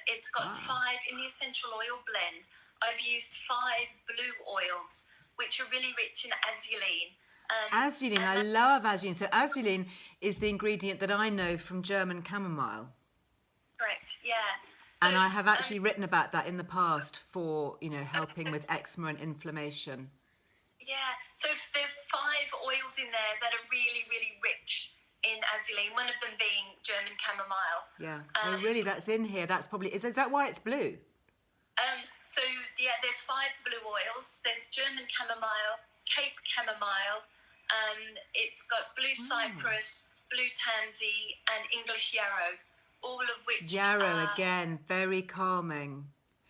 it's got 5 in the essential oil blend. I've used 5 blue oils, which are really rich in azulene. Azulene, I love azulene. So azulene is the ingredient that I know from German chamomile. Correct, yeah. And I have actually written about that in the past for, helping with eczema and inflammation. Yeah, so there's 5 oils in there that are really, really rich in azulene, one of them being German chamomile. Yeah, really, that's in here. That's probably, is that why it's blue? So, yeah, there's 5 blue oils. There's German chamomile, Cape chamomile, it's got blue cypress, blue tansy, and English yarrow. All of which yarrow again, very calming.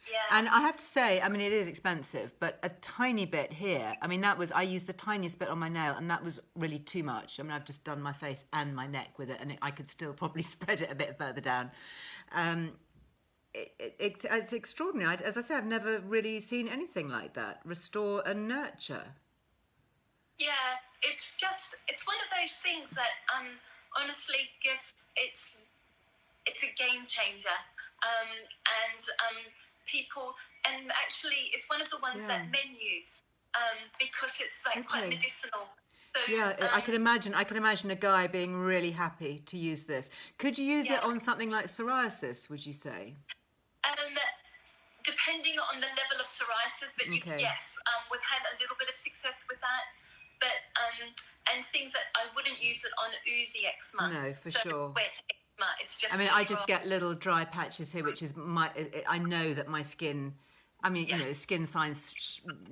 Yeah. And I have to say, I mean, it is expensive, but a tiny bit here. I mean, I used the tiniest bit on my nail, and that was really too much. I mean, I've just done my face and my neck with it, and I could still probably spread it a bit further down. It's extraordinary. As I say, I've never really seen anything like that. Restore and nurture. Yeah, it's one of those things that honestly, guess it's a game changer, and people, and actually it's one of the ones that men use because it's quite medicinal. So, I can imagine a guy being really happy to use this. Could you use it on something like psoriasis, would you say? Depending on the level of psoriasis, but yes, we've had a little bit of success with that. But and things that I wouldn't use it on oozy eczema. No, for sure. Wet It's just. I mean, I just get little dry patches here, which is I know that my skin. I mean, you know, skin signs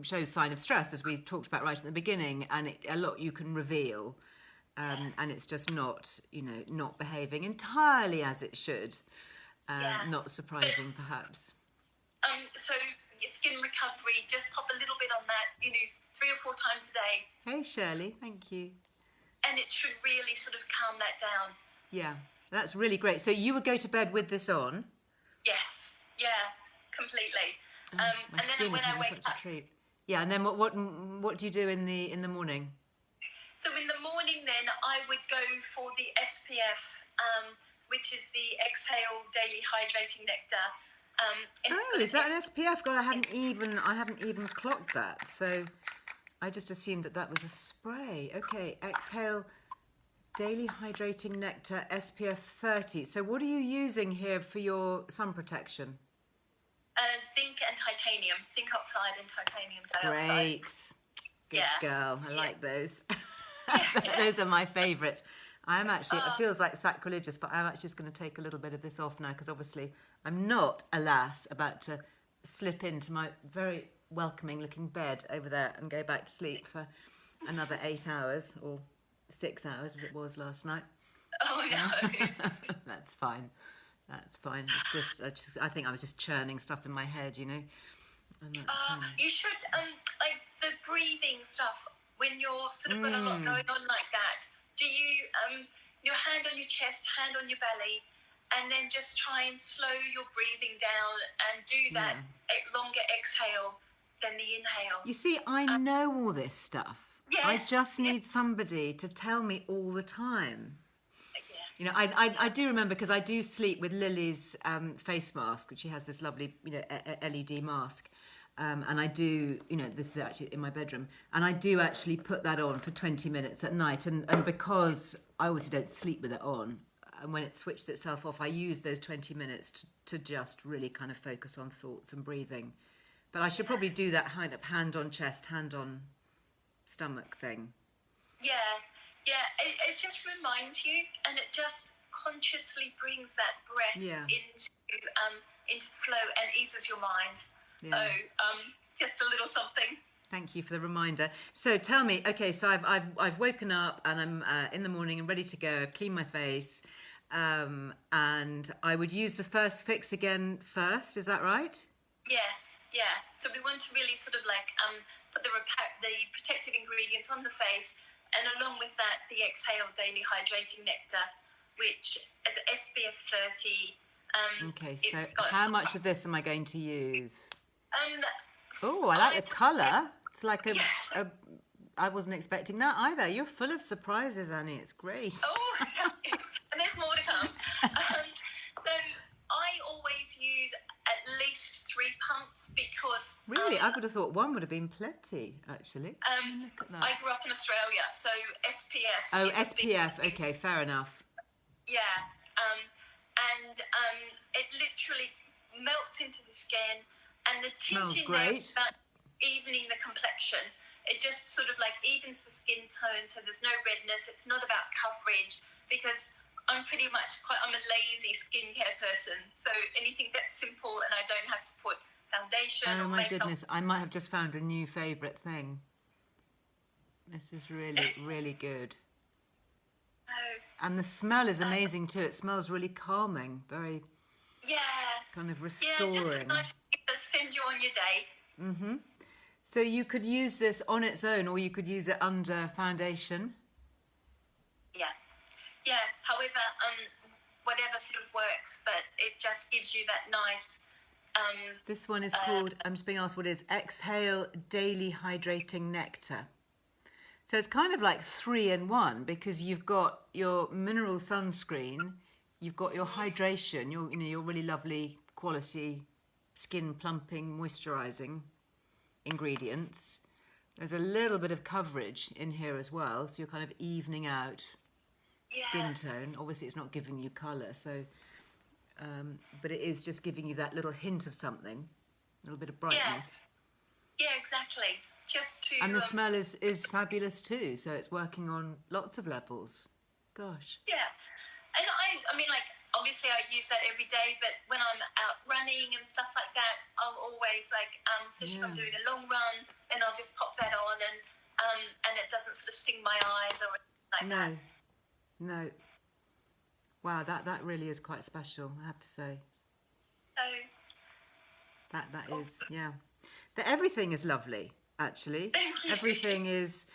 shows sign of stress, as we talked about right at the beginning, and a lot you can reveal, and it's just not, you know, not behaving entirely as it should. Not surprising, perhaps. So your skin recovery, just pop a little bit on that, you know, 3 or 4 times a day. Hey, Shirley, thank you. And it should really sort of calm that down. Yeah, that's really great. So you would go to bed with this on? Yes, yeah, completely. My and skin then when is I having wake such up, a treat. Yeah, and then what do you do in the morning? So in the morning, then I would go for the SPF, which is the Exhale Daily Hydrating Nectar. Is that an SPF? God, I haven't even clocked that. So I just assumed that was a spray. Okay, Exhale Daily Hydrating Nectar SPF 30. So what are you using here for your sun protection? Zinc and titanium, zinc oxide and titanium dioxide. Great. Good girl. I like those. Those are my favourites. I am actually, it feels like sacrilegious, but I'm actually just going to take a little bit of this off now, because obviously I'm not, alas, about to slip into my very welcoming looking bed over there and go back to sleep for another 8 hours, or 6 hours as it was last night. Oh no. That's fine. That's fine. It's just, I think I was just churning stuff in my head, you know. You should, like the breathing stuff, when you're sort of got a lot going on like that, do you, your hand on your chest, hand on your belly, and then just try and slow your breathing down and do that longer exhale than the inhale. You see, I know all this stuff. Yes, I just need somebody to tell me all the time. You know, I do remember, because I do sleep with Lily's face mask, which she has this lovely, you know, LED mask. And I do, you know, this is actually in my bedroom, and I do actually put that on for 20 minutes at night. And because I obviously don't sleep with it on, and when it switches itself off, I use those 20 minutes to just really kind of focus on thoughts and breathing. But I should probably do that kind of hand on chest, hand on stomach thing. Yeah, it just reminds you, and it just consciously brings that breath into flow and eases your mind. Yeah. So just a little something. Thank you for the reminder. So tell me, okay, so I've woken up and I'm in the morning and ready to go. I've cleaned my face, and I would use the first fix again first. Is that right? Yes. Yeah. So we want to really sort of like put the protective ingredients on the face. And along with that, the Exhale Daily Hydrating Nectar, which is SPF 30. Okay, so how much of this am I going to use? Oh, I like the colour. It's like I wasn't expecting that either. You're full of surprises, Annie. It's great. Oh, and there's more to come. So I always use at least 3 pumps because... Really? I would have thought one would have been plenty, actually. Look at that. I grew up in Australia, so SPF... Oh, SPF. Okay, fair enough. Yeah. And it literally melts into the skin, and the tinting there is about evening the complexion. It just sort of like evens the skin tone, so there's no redness. It's not about coverage, because I'm pretty much I'm a lazy skincare person. So anything that's simple and I don't have to put foundation or makeup. Oh my goodness, I might have just found a new favourite thing. This is really, really good. Oh. And the smell is amazing too. It smells really calming, very kind of restoring. Yeah, just a nice to send you on your day. Mm-hmm. So you could use this on its own, or you could use it under foundation. Yeah, however, whatever sort of works, but it just gives you that nice... this one is called, I'm just being asked what it is, Exhale Daily Hydrating Nectar. So it's kind of like 3 in 1, because you've got your mineral sunscreen, you've got your hydration, your really lovely quality skin plumping, moisturising ingredients. There's a little bit of coverage in here as well, so you're kind of evening out skin tone. Obviously it's not giving you colour, so but it is just giving you that little hint of something, a little bit of brightness. Yeah, exactly. Just to and the smell is fabulous too, so it's working on lots of levels. Gosh. Yeah. And I mean, like, obviously I use that every day, but when I'm out running and stuff like that, I'll always like, especially if I'm doing a long run, then I'll just pop that on, and it doesn't sort of sting my eyes or anything like that. No. Wow, that really is quite special, I have to say. So That is, yeah. Everything is lovely, actually. thank you. Everything is.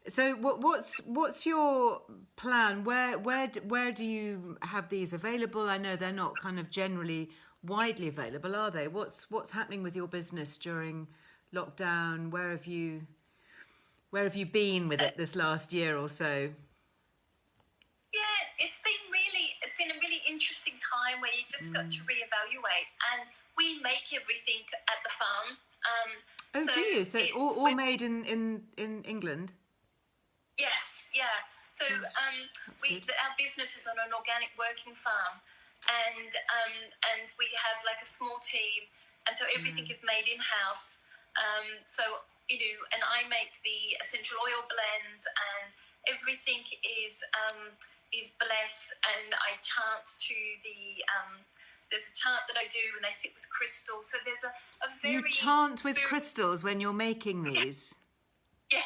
So what's your plan? Where do you have these available? I know they're not kind of generally widely available, are they? What's happening with your business during lockdown? Where have you been with it this last year or so? Yeah, it's been a really interesting time where you just got to reevaluate, and we make everything at the farm. Oh, so do you? So it's all made in England? Yes, yeah. So our business is on an organic working farm, and we have like a small team, and so everything is made in house. So and I make the essential oil blends, and everything is blessed, and I chant to the there's a chant that I do when I sit with crystals. So there's a very... You chant with crystals when you're making these? Yes.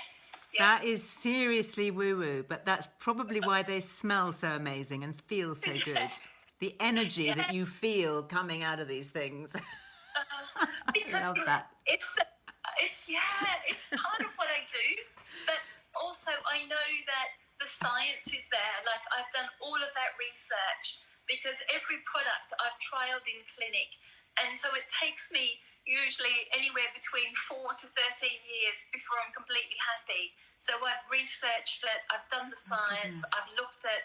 That is seriously woo-woo, but that's probably why they smell so amazing and feel so good. The energy that you feel coming out of these things. Because I love that. It's part of what I do, but also I know that the science is there. Like, I've done all of that research, because every product I've trialed in clinic, and so it takes me usually anywhere between 4 to 13 years before I'm completely happy. So I've researched it, I've done the science, I've looked at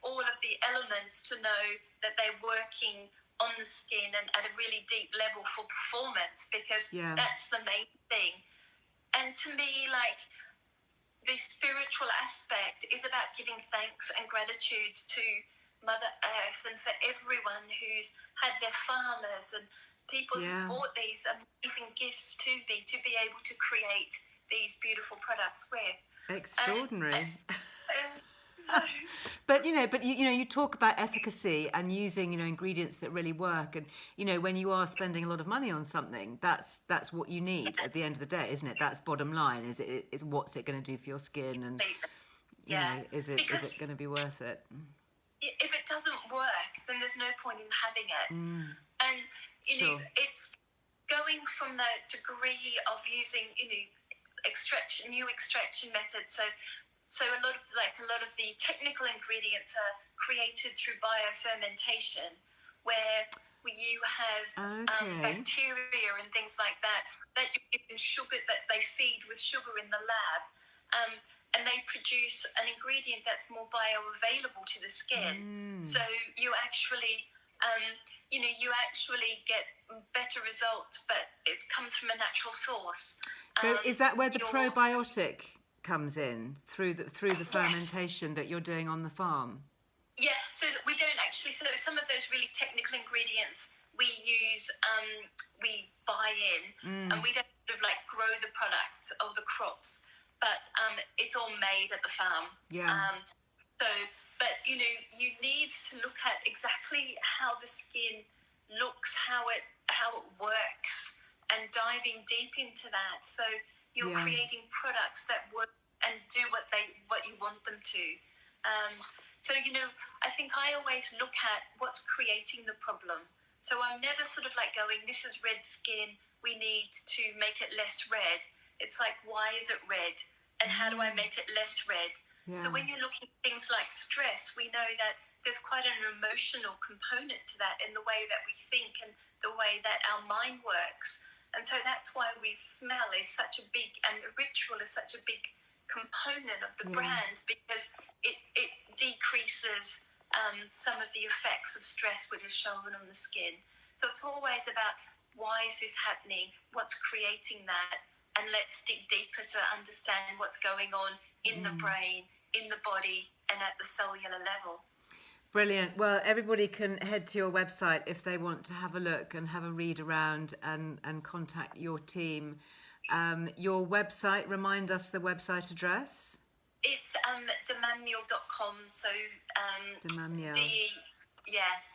all of the elements to know that they're working on the skin and at a really deep level for performance, because that's the main thing. And to me, like, the spiritual aspect is about giving thanks and gratitude to Mother Earth, and for everyone who's had their farmers and people who bought these amazing gifts to me to be able to create these beautiful products with. Extraordinary. But you talk about efficacy and using ingredients that really work, and when you are spending a lot of money on something, that's what you need at the end of the day, isn't it? That's bottom line. Is what's it going to do for your skin, and is it going to be worth it? If it doesn't work, then there's no point in having it. And it's going from the degree of using new extraction methods. So a lot of the technical ingredients are created through biofermentation, where you have bacteria and things like that you give in sugar, that they feed with sugar in the lab, and they produce an ingredient that's more bioavailable to the skin. So you actually get better results, but it comes from a natural source. So is that where the probiotic comes in, through the fermentation that you're doing on the farm? Yeah, so we don't actually, so some of those really technical ingredients we use, we buy in, and we don't sort of like grow the products or the crops, but it's all made at the farm. But you need to look at exactly how the skin looks, how it works, and diving deep into that. So you're creating products that work and do what you want them to. So I think I always look at what's creating the problem. So I'm never sort of like going, this is red skin, we need to make it less red. It's like, why is it red? And how do I make it less red? So when you're looking at things like stress, we know that there's quite an emotional component to that in the way that we think and the way that our mind works. And so that's why we smell is such a big, and the ritual is such a big component of the brand, because it decreases some of the effects of stress which is shown on the skin. So it's always about, why is this happening? What's creating that? And let's dig deeper to understand what's going on in the brain, in the body, and at the cellular level. Brilliant. Well, everybody can head to your website if they want to have a look and have a read around and contact your team. Your website, remind us the website address. It's demamiel.com. So Demamiel.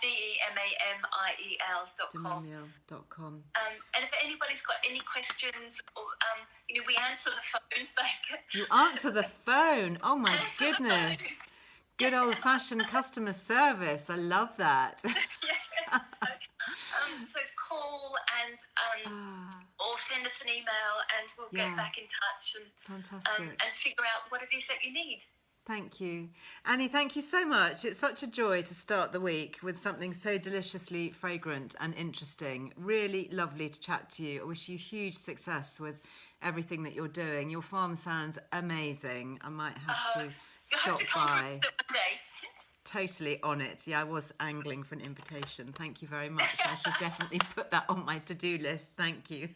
DEMAMIEL.com. Demamiel.com. And if anybody's got any questions, or we answer the phone. You answer the phone. Oh my goodness. Good old-fashioned customer service. I love that. So call and or send us an email, and we'll get back in touch and figure out what it is that you need. Thank you. Annie, thank you so much. It's such a joy to start the week with something so deliciously fragrant and interesting. Really lovely to chat to you. I wish you huge success with everything that you're doing. Your farm sounds amazing. I might have to stop by. Totally on it. Yeah, I was angling for an invitation. Thank you very much. I shall definitely put that on my to-do list. Thank you.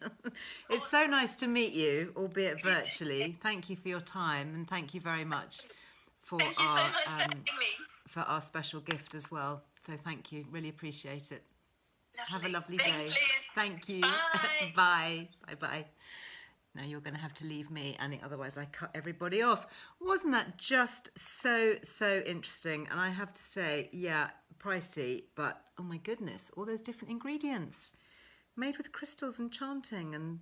It's so nice to meet you, albeit virtually. Thank you for your time, and thank you very much for for our special gift as well. So thank you. Really appreciate it. Lovely. Have a lovely Thanks, day. Liz. Thank you. Bye. Bye. Bye-bye. Now you're going to have to leave me, Annie, otherwise I cut everybody off. Wasn't that just so interesting? And I have to say, yeah, pricey, but oh my goodness, all those different ingredients made with crystals and chanting and,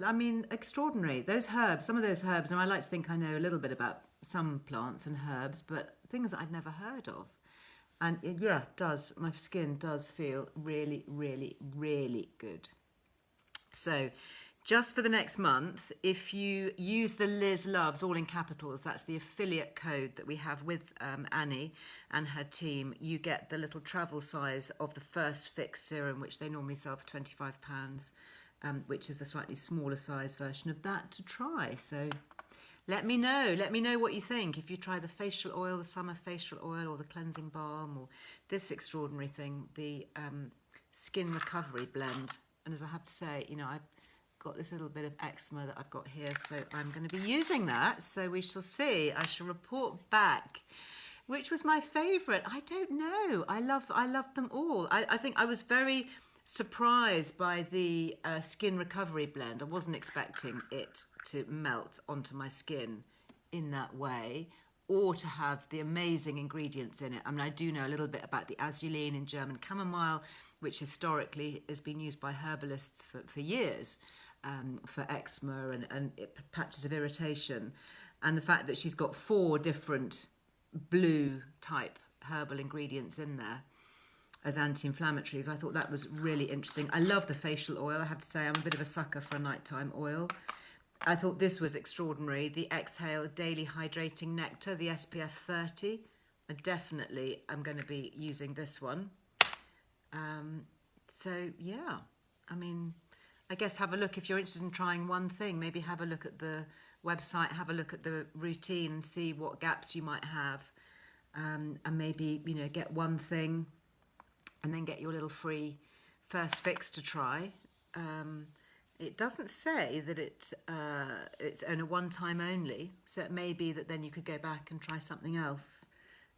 I mean, extraordinary. Those herbs, some of those herbs, and I like to think I know a little bit about some plants and herbs, but things that I'd never heard of. And my skin does feel really, really, really good. So just for the next month, if you use the Liz Loves, all in capitals, that's the affiliate code that we have with Annie and her team, you get the little travel size of the First Fix serum, which they normally sell for £25, which is the slightly smaller size version of that to try. So let me know what you think. If you try the facial oil, the summer facial oil, or the cleansing balm, or this extraordinary thing, the skin recovery blend. And as I have to say, I've got this little bit of eczema that I've got here, so I'm going to be using that. So we shall see. I shall report back. Which was my favourite? I don't know. I love them all. I think I was very surprised by the skin recovery blend. I wasn't expecting it to melt onto my skin in that way, or to have the amazing ingredients in it. I mean, I do know a little bit about the azulene in German chamomile, which historically has been used by herbalists for years. For eczema and patches of irritation, and the fact that she's got 4 different blue type herbal ingredients in there as anti-inflammatories, I thought that was really interesting. I love the facial oil. I have to say I'm a bit of a sucker for a nighttime oil. I thought this was extraordinary. The Exhale Daily Hydrating Nectar, the SPF 30. I definitely am going to be using this one. So yeah, I mean, I guess have a look if you're interested in trying one thing. Maybe have a look at the website, have a look at the routine and see what gaps you might have. And maybe, get one thing and then get your little free First Fix to try. It doesn't say that it's only one time only. So it may be that then you could go back and try something else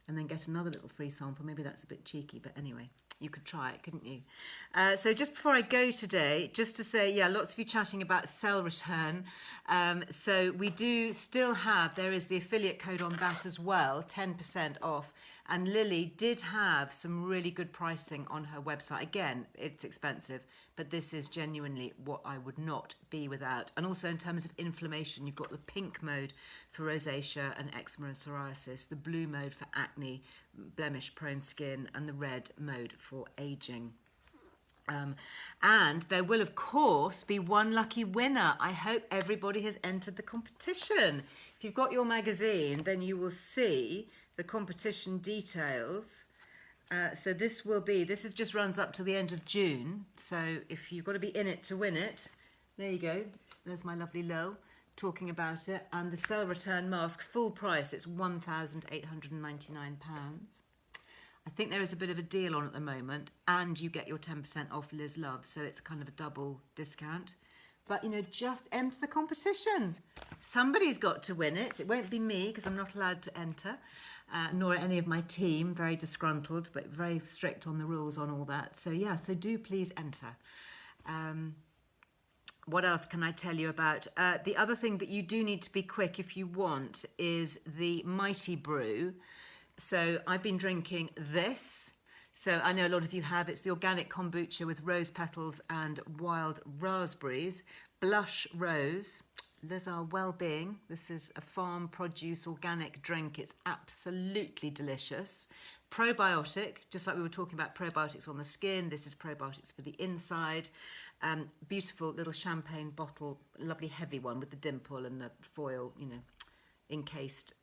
and then get another little free sample. Maybe that's a bit cheeky, but anyway. You could try it, couldn't you? So just before I go today, just to say, lots of you chatting about cell return. So we do still have, there is the affiliate code on that as well, 10% off. And Lily did have some really good pricing on her website. Again, it's expensive, but this is genuinely what I would not be without. And also in terms of inflammation, you've got the pink mode for rosacea and eczema and psoriasis, the blue mode for acne, blemish-prone skin, and the red mode for aging. And there will, of course, be one lucky winner. I hope everybody has entered the competition. If you've got your magazine, then you will see the competition details. So this just runs up to the end of June. So if you've got to be in it to win it, there you go. There's my lovely Lil talking about it. And the cell return mask, full price, it's £1,899. I think there is a bit of a deal on at the moment, and you get your 10% off Liz Love, so it's kind of a double discount. But, just enter the competition. Somebody's got to win it. It won't be me, because I'm not allowed to enter, nor any of my team, very disgruntled, but very strict on the rules on all that. So, so do please enter. What else can I tell you about? The other thing that you do need to be quick if you want is the Mighty Brew. So I've been drinking this. So I know a lot of you have. It's the organic kombucha with rose petals and wild raspberries. Blush Rose. There's Earle Wellbeing. This is a farm produce organic drink. It's absolutely delicious. Probiotic, just like we were talking about probiotics on the skin, this is probiotics for the inside. Beautiful little champagne bottle, lovely heavy one with the dimple and the foil, encased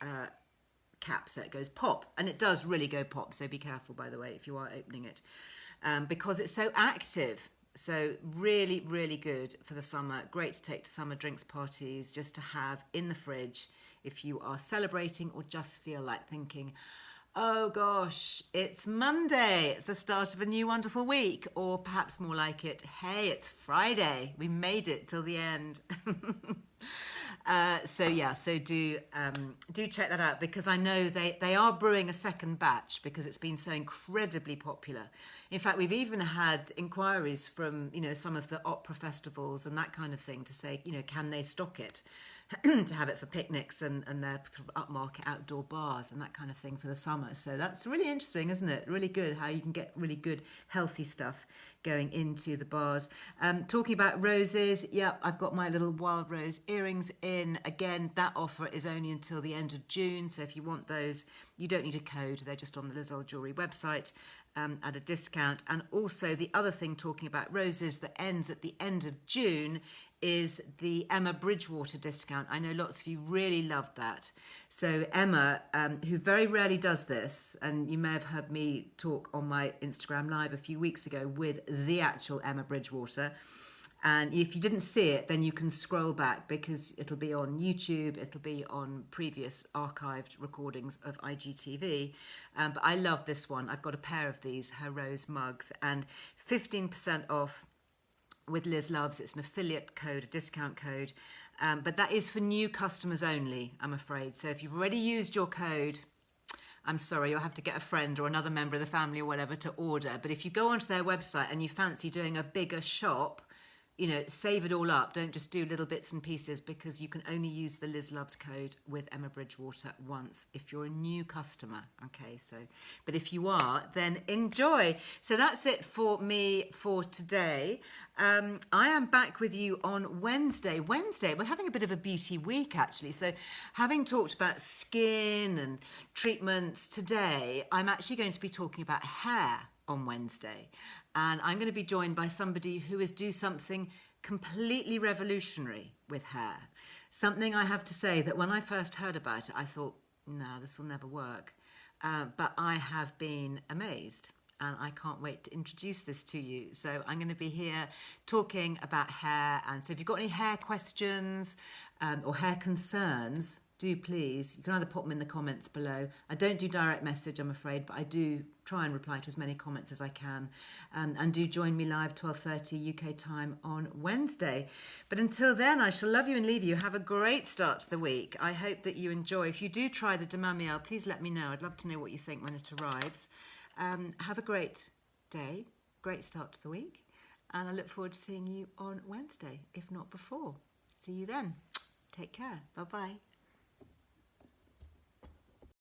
cap, so it goes pop. And it does really go pop, so be careful, by the way, if you are opening it, because it's so active. So really, really good for the summer. Great to take to summer drinks parties, just to have in the fridge if you are celebrating or just feel like thinking, oh gosh, it's Monday, it's the start of a new wonderful week. Or perhaps more like it, hey, it's Friday, we made it till the end. So do check that out, because I know they are brewing a second batch because it's been so incredibly popular. In fact, we've even had inquiries from some of the opera festivals and that kind of thing to say, can they stock it to have it for picnics and their sort of upmarket outdoor bars and that kind of thing for the summer. So that's really interesting, isn't it? Really good how you can get really good healthy stuff going into the bars. Talking about roses, I've got my little wild rose earrings in. Again, that offer is only until the end of June, so if you want those, you don't need a code. They're just on the Liz Earle Jewellery website at a discount. And also the other thing, talking about roses, that ends at the end of June is the Emma Bridgewater discount. I know lots of you really love that. So Emma, who very rarely does this, and you may have heard me talk on my Instagram Live a few weeks ago with the actual Emma Bridgewater. And if you didn't see it, then you can scroll back, because it'll be on YouTube, it'll be on previous archived recordings of IGTV. But I love this one. I've got a pair of these, her rose mugs, and 15% off with Liz Loves. It's an affiliate code, a discount code, but that is for new customers only, I'm afraid. So if you've already used your code, I'm sorry, you'll have to get a friend or another member of the family or whatever to order. But if you go onto their website and you fancy doing a bigger shop, save it all up. Don't just do little bits and pieces, because you can only use the Liz Loves code with Emma Bridgewater once if you're a new customer. Okay, but if you are, then enjoy. So that's it for me for today. I am back with you on Wednesday. We're having a bit of a beauty week, actually. So having talked about skin and treatments today, I'm actually going to be talking about hair on Wednesday. And I'm going to be joined by somebody who is doing something completely revolutionary with hair. Something, I have to say, that when I first heard about it, I thought, no, this will never work. But I have been amazed, and I can't wait to introduce this to you. So I'm going to be here talking about hair. And so if you've got any hair questions or hair concerns, do please, you can either pop them in the comments below. I don't do direct message, I'm afraid, but I do try and reply to as many comments as I can. And do join me live 12:30 UK time on Wednesday. But until then, I shall love you and leave you. Have a great start to the week. I hope that you enjoy. If you do try the Demamiel, please let me know. I'd love to know what you think when it arrives. Have a great day, great start to the week. And I look forward to seeing you on Wednesday, if not before. See you then. Take care. Bye-bye.